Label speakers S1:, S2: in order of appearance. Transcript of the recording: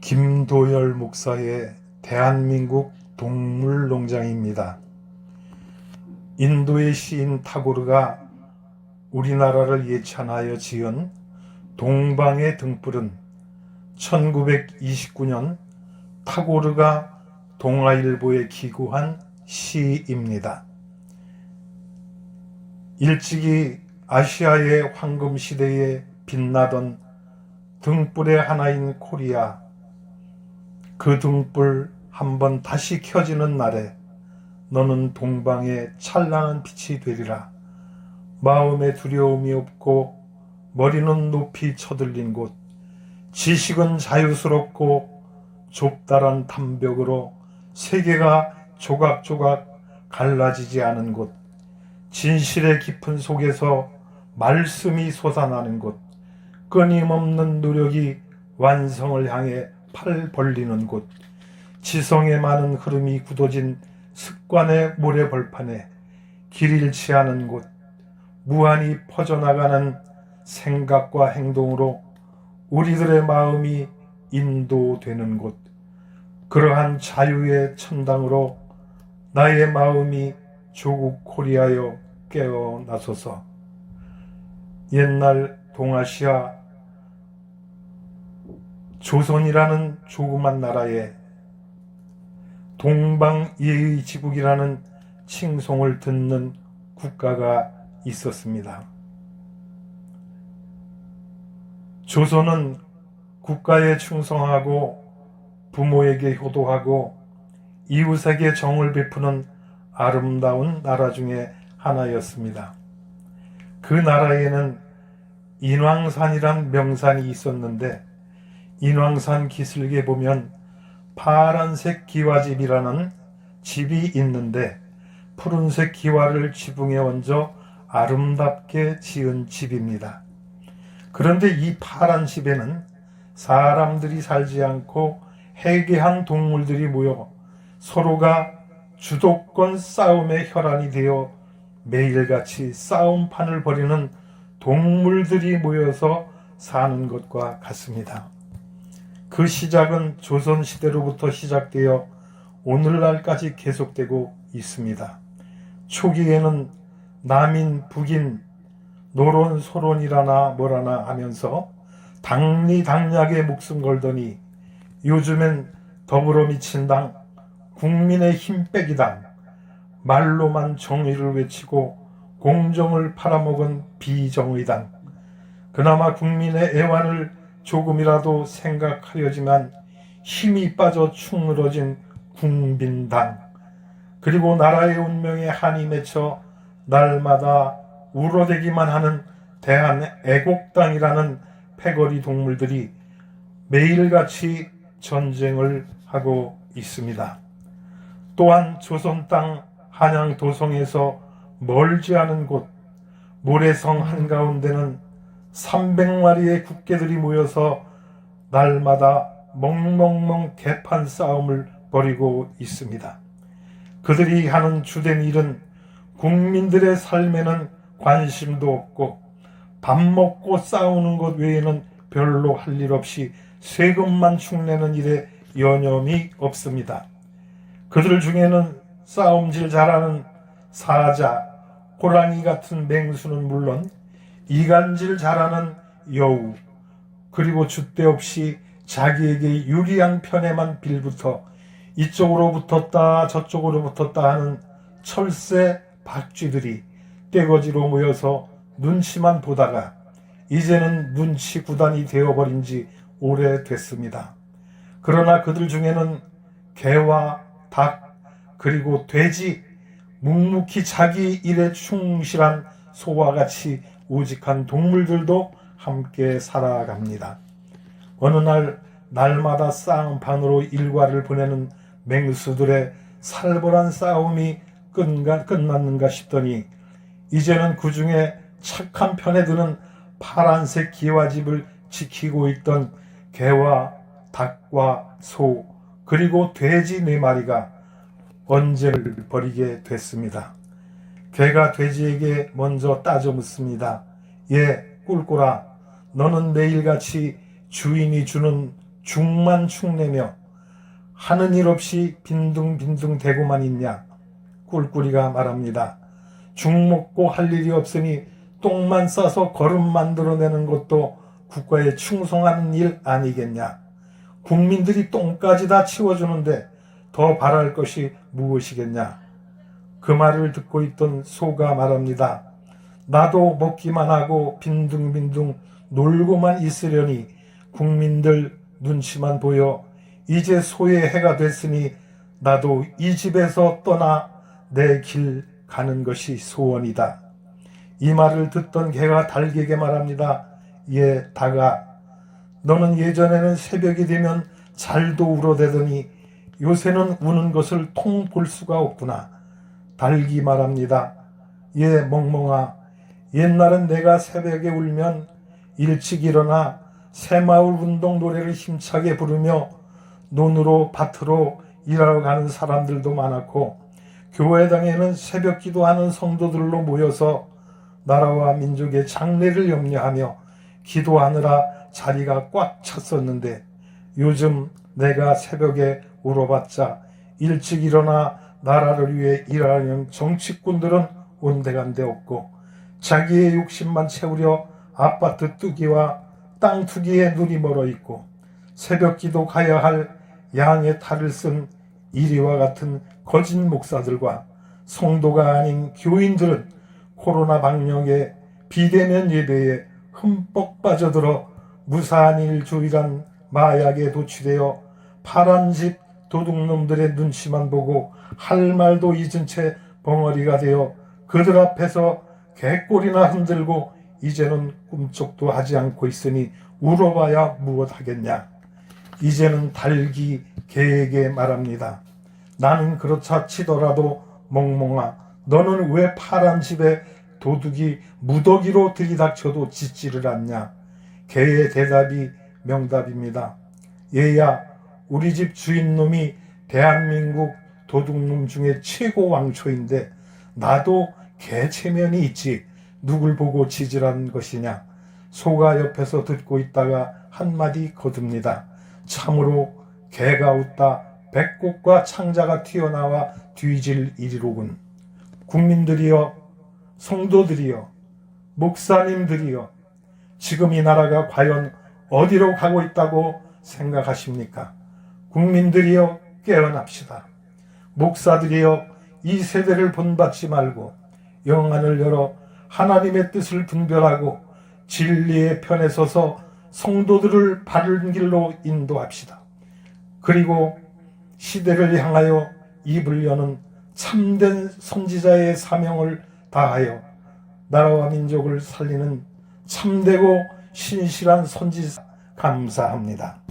S1: 김도열 목사의 대한민국 동물농장입니다. 인도의 시인 타고르가 우리나라를 예찬하여 지은 동방의 등불은 1929년 타고르가 동아일보에 기고한 시입니다. 일찍이 아시아의 황금시대에 빛나던 등불의 하나인 코리아, 그 등불 한번 다시 켜지는 날에 너는 동방의 찬란한 빛이 되리라. 마음에 두려움이 없고 머리는 높이 쳐들린 곳, 지식은 자유스럽고 좁다란 담벽으로 세계가 조각조각 갈라지지 않은 곳, 진실의 깊은 속에서 말씀이 솟아나는 곳, 끊임없는 노력이 완성을 향해 팔 벌리는 곳, 지성의 많은 흐름이 굳어진 습관의 모래벌판에 길 잃지 않은 곳, 무한히 퍼져나가는 생각과 행동으로 우리들의 마음이 인도되는 곳, 그러한 자유의 천당으로 나의 마음이 조국 코리아여 깨어나소서. 옛날 동아시아 조선이라는 조그만 나라에 동방예의 지국이라는 칭송을 듣는 국가가 있었습니다. 조선은 국가에 충성하고 부모에게 효도하고 이웃에게 정을 베푸는 아름다운 나라 중에 하나였습니다. 그 나라에는 인왕산이란 명산이 있었는데 인왕산 기슭에 보면 파란색 기와집이라는 집이 있는데 푸른색 기와를 지붕에 얹어 아름답게 지은 집입니다. 그런데 이 파란 집에는 사람들이 살지 않고 해괴한 동물들이 모여 서로가 주도권 싸움의 혈안이 되어 매일같이 싸움판을 벌이는 동물들이 모여서 사는 것과 같습니다. 그 시작은 조선시대로부터 시작되어 오늘날까지 계속되고 있습니다. 초기에는 남인 북인 노론 소론이라나 뭐라나 하면서 당리당략에 목숨 걸더니 요즘엔 더불어미친당, 국민의 힘빼기당, 말로만 정의를 외치고 공정을 팔아먹은 비정의당, 그나마 국민의 애환을 조금이라도 생각하려지만 힘이 빠져 축 늘어진 국민당, 그리고 나라의 운명에 한이 맺혀 날마다 울어대기만 하는 대한애국당이라는 패거리 동물들이 매일같이 전쟁을 하고 있습니다. 또한 조선 땅 한양 도성에서 멀지 않은 곳 모래성 한가운데는 300마리의 국개들이 모여서 날마다 멍멍멍 개판 싸움을 벌이고 있습니다. 그들이 하는 주된 일은 국민들의 삶에는 관심도 없고 밥 먹고 싸우는 것 외에는 별로 할 일 없이 세금만 축내는 일에 여념이 없습니다. 그들 중에는 싸움질 잘하는 사자, 호랑이 같은 맹수는 물론 이간질 잘하는 여우, 그리고 줏대 없이 자기에게 유리한 편에만 빌붙어 이쪽으로 붙었다 저쪽으로 붙었다 하는 철새 박쥐들이 떼거지로 모여서 눈치만 보다가 이제는 눈치 구단이 되어버린 지 오래됐습니다. 그러나 그들 중에는 개와 닭 그리고 돼지, 묵묵히 자기 일에 충실한 소와 같이 우직한 동물들도 함께 살아갑니다. 어느 날 날마다 싸움판으로 일과를 보내는 맹수들의 살벌한 싸움이 끝났는가 싶더니 이제는 그 중에 착한 편에 드는 파란색 기와집을 지키고 있던 개와 닭과 소 그리고 돼지 4마리가 언쟁을 벌이게 됐습니다. 개가 돼지에게 먼저 따져 묻습니다. 예, 꿀꿀아, 너는 매일같이 주인이 주는 죽만 축내며 하는 일 없이 빈둥빈둥 대고만 있냐. 꿀꿀이가 말합니다. 죽 먹고 할 일이 없으니 똥만 싸서 거름 만들어내는 것도 국가에 충성하는 일 아니겠냐. 국민들이 똥까지 다 치워주는데 더 바랄 것이 무엇이겠냐. 그 말을 듣고 있던 소가 말합니다. 나도 먹기만 하고 빈둥빈둥 놀고만 있으려니 국민들 눈치만 보여 이제 소의 해가 됐으니 나도 이 집에서 떠나 내 길 가는 것이 소원이다. 이 말을 듣던 개가 달개에게 말합니다. 예, 닭아, 너는 예전에는 새벽이 되면 잘도 울어대더니 요새는 우는 것을 통 볼 수가 없구나. 닭이 말합니다. 예, 멍멍아, 옛날엔 내가 새벽에 울면 일찍 일어나 새마을 운동 노래를 힘차게 부르며 논으로 밭으로 일하러 가는 사람들도 많았고 교회당에는 새벽 기도하는 성도들로 모여서 나라와 민족의 장래를 염려하며 기도하느라 자리가 꽉 찼었는데 요즘 내가 새벽에 울어봤자 일찍 일어나 나라를 위해 일하는 정치꾼들은 온데간데 없고 자기의 욕심만 채우려 아파트 투기와 땅 투기에 눈이 멀어 있고 새벽 기도 가야 할 양의 탈을 쓴 이리와 같은 거짓 목사들과 성도가 아닌 교인들은 코로나 방역에 비대면 예배에 흠뻑 빠져들어 무사한 일주일한 마약에 도취되어 파란 집 도둑놈들의 눈치만 보고 할 말도 잊은 채 벙어리가 되어 그들 앞에서 개꼬리나 흔들고 이제는 꿈쩍도 하지 않고 있으니 울어봐야 무엇하겠냐. 이제는 닭이 개에게 말합니다. 나는 그렇다 치더라도 멍멍아, 너는 왜 파란 집에 도둑이 무더기로 들이닥쳐도 짖지를 않냐. 개의 대답이 명답입니다. 얘야, 우리 집 주인놈이 대한민국 도둑놈 중에 최고 왕초인데 나도 개 체면이 있지. 누굴 보고 짖으라는 것이냐. 소가 옆에서 듣고 있다가 한마디 거둡니다. 참으로 개가 웃다 배꼽과 창자가 튀어나와 뒤질 일이로군. 국민들이여, 성도들이여, 목사님들이여, 지금 이 나라가 과연 어디로 가고 있다고 생각하십니까? 국민들이여, 깨어납시다. 목사들이여, 이 세대를 본받지 말고 영안을 열어 하나님의 뜻을 분별하고 진리의 편에 서서 성도들을 바른 길로 인도합시다. 그리고 시대를 향하여 입을 여는 참된 선지자의 사명을 다하여 나라와 민족을 살리는 참되고 신실한 선지자 감사합니다.